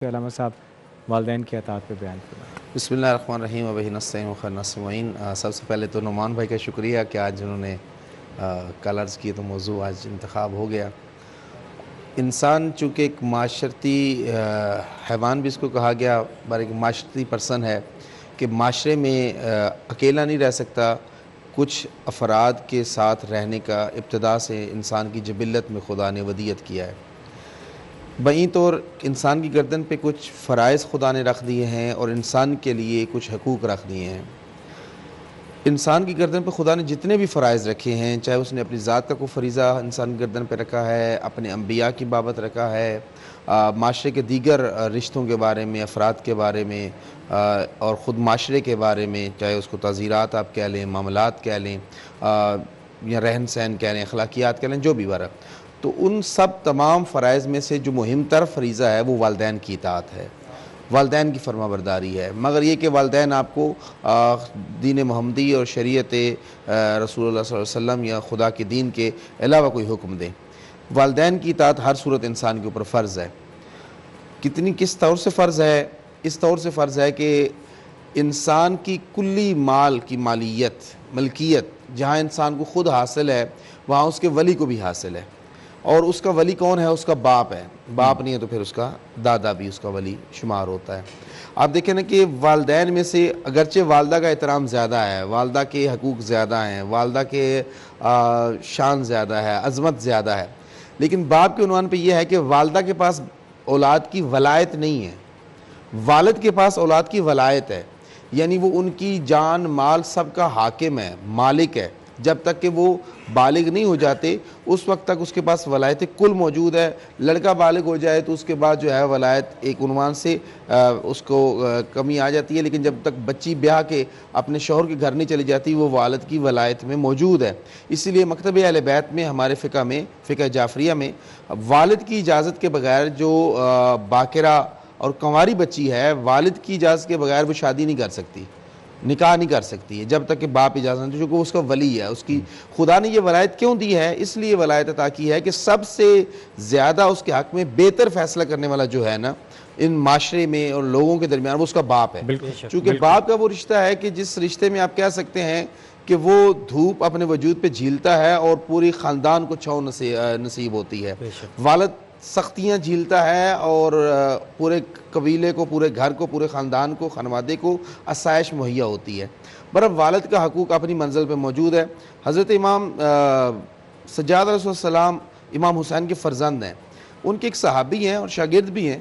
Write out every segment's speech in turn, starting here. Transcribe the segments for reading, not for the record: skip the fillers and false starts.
علامہ صاحب والدین کی اطاعت پہ بیان کریں۔ بسم اللہ الرحمن الرحیم وبہ نستعین وخیر نستعین۔ سب سے پہلے تو نعمان بھائی کا شکریہ کہ آج انہوں نے کل عرض کی تو موضوع آج انتخاب ہو گیا۔ انسان چونکہ ایک معاشرتی حیوان بھی اس کو کہا گیا، بلکہ ایک معاشرتی پرسن ہے کہ معاشرے میں اکیلا نہیں رہ سکتا، کچھ افراد کے ساتھ رہنے کا ابتدا سے انسان کی جبلت میں خدا نے ودیت کیا ہے۔ بئیں طور انسان کی گردن پہ کچھ فرائض خدا نے رکھ دیے ہیں اور انسان کے لیے کچھ حقوق رکھ دیے ہیں۔ انسان کی گردن پہ خدا نے جتنے بھی فرائض رکھے ہیں، چاہے اس نے اپنی ذات کا کوئی فریضہ انسان کی گردن پہ رکھا ہے، اپنے انبیاء کی بابت رکھا ہے، معاشرے کے دیگر رشتوں کے بارے میں، افراد کے بارے میں، اور خود معاشرے کے بارے میں، چاہے اس کو تعزیرات آپ کہہ لیں، معاملات کہہ لیں، یا رہن سہن کہہ لیں، اخلاقیات کہہ لیں، جو بھی بارہ، تو ان سب تمام فرائض میں سے جو مہم تر فریضہ ہے وہ والدین کی اطاعت ہے، والدین کی فرما برداری ہے۔ مگر یہ کہ والدین آپ کو دین محمدی اور شریعت رسول اللہ صلی اللہ علیہ وسلم یا خدا کے دین کے علاوہ کوئی حکم دیں، والدین کی اطاعت ہر صورت انسان کے اوپر فرض ہے۔ کس طور سے فرض ہے؟ اس طور سے فرض ہے کہ انسان کی کلی مال کی ملکیت جہاں انسان کو خود حاصل ہے، وہاں اس کے ولی کو بھی حاصل ہے، اور اس کا ولی کون ہے؟ اس کا باپ ہے۔ باپ نہیں ہے تو پھر اس کا دادا بھی اس کا ولی شمار ہوتا ہے۔ آپ دیکھیں نا کہ والدین میں سے اگرچہ والدہ کا احترام زیادہ ہے، والدہ کے حقوق زیادہ ہیں، والدہ کے شان زیادہ ہے، عظمت زیادہ ہے، لیکن باپ کے عنوان پہ یہ ہے کہ والدہ کے پاس اولاد کی ولایت نہیں ہے، والد کے پاس اولاد کی ولایت ہے، یعنی وہ ان کی جان مال سب کا حاکم ہے، مالک ہے۔ جب تک کہ وہ بالغ نہیں ہو جاتے اس وقت تک اس کے پاس ولایت کل موجود ہے۔ لڑکا بالغ ہو جائے تو اس کے بعد جو ہے ولایت ایک عنوان سے اس کو کمی آ جاتی ہے، لیکن جب تک بچی بیاہ کے اپنے شوہر کے گھر نہیں چلی جاتی وہ والد کی ولایت میں موجود ہے۔ اسی لیے مکتب اہل بیت میں، ہمارے فقہ جعفریہ میں، والد کی اجازت کے بغیر جو باکرہ اور کنواری بچی ہے، والد کی اجازت کے بغیر وہ شادی نہیں کر سکتی، نکاح نہیں کر سکتی ہے جب تک کہ باپ اجازت نہیں، چونکہ اس کا ولی ہے۔ اس کی خدا نے یہ ولایت کیوں دی ہے؟ اس لیے ولایت عطا کی ہے کہ سب سے زیادہ اس کے حق میں بہتر فیصلہ کرنے والا جو ہے نا ان معاشرے میں اور لوگوں کے درمیان، وہ اس کا باپ ہے۔ چونکہ باپ کا وہ رشتہ ہے کہ جس رشتے میں آپ کہہ سکتے ہیں کہ وہ دھوپ اپنے وجود پہ جھیلتا ہے اور پوری خاندان کو چھاؤں نصیب ہوتی ہے۔ والد سختیاں جھیلتا ہے اور پورے قبیلے کو، پورے گھر کو، پورے خاندان کو، خانوادے کو آسائش مہیا ہوتی ہے۔ برابر والد کا حقوق اپنی منزل پہ موجود ہے۔ حضرت امام سجاد علیہ السلام امام حسین کے فرزند ہیں، ان کے ایک صحابی ہیں اور شاگرد بھی ہیں۔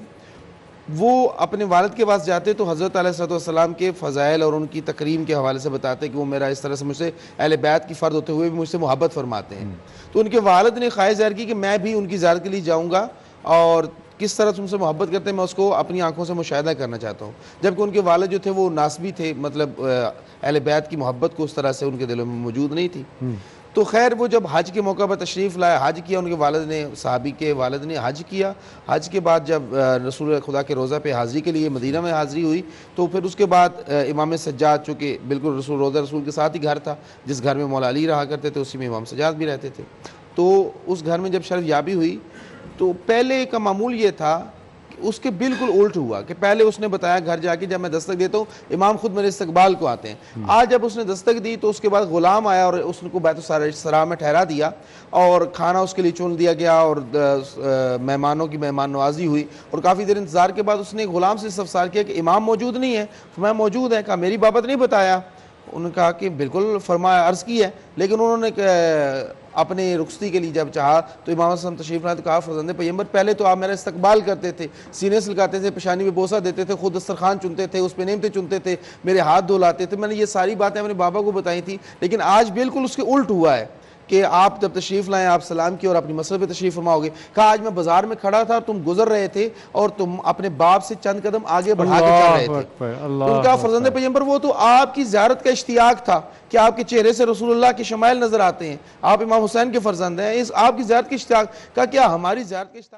وہ اپنے والد کے پاس جاتے تو حضرت علیہ السلام کے فضائل اور ان کی تکریم کے حوالے سے بتاتے کہ وہ میرا اس طرح سے مجھ سے اہل بیت کی فرد ہوتے ہوئے بھی مجھ سے محبت فرماتے ہیں۔ تو ان کے والد نے خواہش ظاہر کی کہ میں بھی ان کی زیارت کے لیے جاؤں گا اور کس طرح سے ان سے محبت کرتے ہیں میں اس کو اپنی آنکھوں سے مشاہدہ کرنا چاہتا ہوں۔ جبکہ ان کے والد جو تھے وہ ناسبی تھے، مطلب اہل بیت کی محبت کو اس طرح سے ان کے دلوں میں موجود نہیں تھی۔ تو خیر وہ جب حج کے موقع پر تشریف لائے، حج کیا، ان کے والد نے، صحابی کے والد نے حج کیا۔ حج کے بعد جب رسول خدا کے روضہ پہ حاضری کے لیے مدینہ میں حاضری ہوئی تو پھر اس کے بعد امام سجاد، چونکہ بالکل روضہ رسول کے ساتھ ہی گھر تھا، جس گھر میں مولا علی رہا کرتے تھے اسی میں امام سجاد بھی رہتے تھے، تو اس گھر میں جب شرف یابی ہوئی تو پہلے کا معمول یہ تھا کہ اس کے بالکل الٹ ہوا کہ پہلے اس نے بتایا گھر جا کے جب میں دستک دیتا ہوں امام خود میرے استقبال کو آتے ہیں۔ آج جب اس نے دستک دی تو اس کے بعد غلام آیا اور اس کو بیت السرا میں ٹھہرا دیا اور کھانا اس کے لیے چن دیا گیا اور مہمانوں کی مہمان نوازی ہوئی، اور کافی دیر انتظار کے بعد اس نے غلام سے استفسار کیا کہ امام موجود نہیں ہے؟ فرمایا موجود ہے۔ کہا میری بابت نہیں بتایا؟ انہوں نے کہا کہ بالکل، فرمایا عرض کی ہے، لیکن انہوں نے اپنے رخصتی کے لیے جب چاہا تو امام حسن تشریف لائے تو کہا فرزند پیغمبر پہلے تو آپ میرا استقبال کرتے تھے، سینے سے لگاتے تھے، پیشانی میں بوسہ دیتے تھے، خود دسترخوان چنتے تھے، اس پہ نعمتیں چنتے تھے، میرے ہاتھ دھلاتے تھے، میں نے یہ ساری باتیں اپنے بابا کو بتائی تھی، لیکن آج بالکل اس کے الٹ ہوا ہے کہ آپ جب تشریف لائیں آپ سلام کی اور اپنی مسجد پہ تشریف فرما ہوگے۔ کہا آج میں بازار میں کھڑا تھا، تم گزر رہے تھے اور تم اپنے باپ سے چند قدم آگے بڑھا کے چل رہے تھے۔ ان کا فرزند پیغمبر وہ تو آپ کی زیارت کا اشتیاق تھا کہ آپ کے چہرے سے رسول اللہ کے شمائل نظر آتے ہیں، آپ امام حسین کے فرزند ہیں، اس آپ کی زیارت کی اشتیاق کا کیا ہماری زیارت کے اشتیاق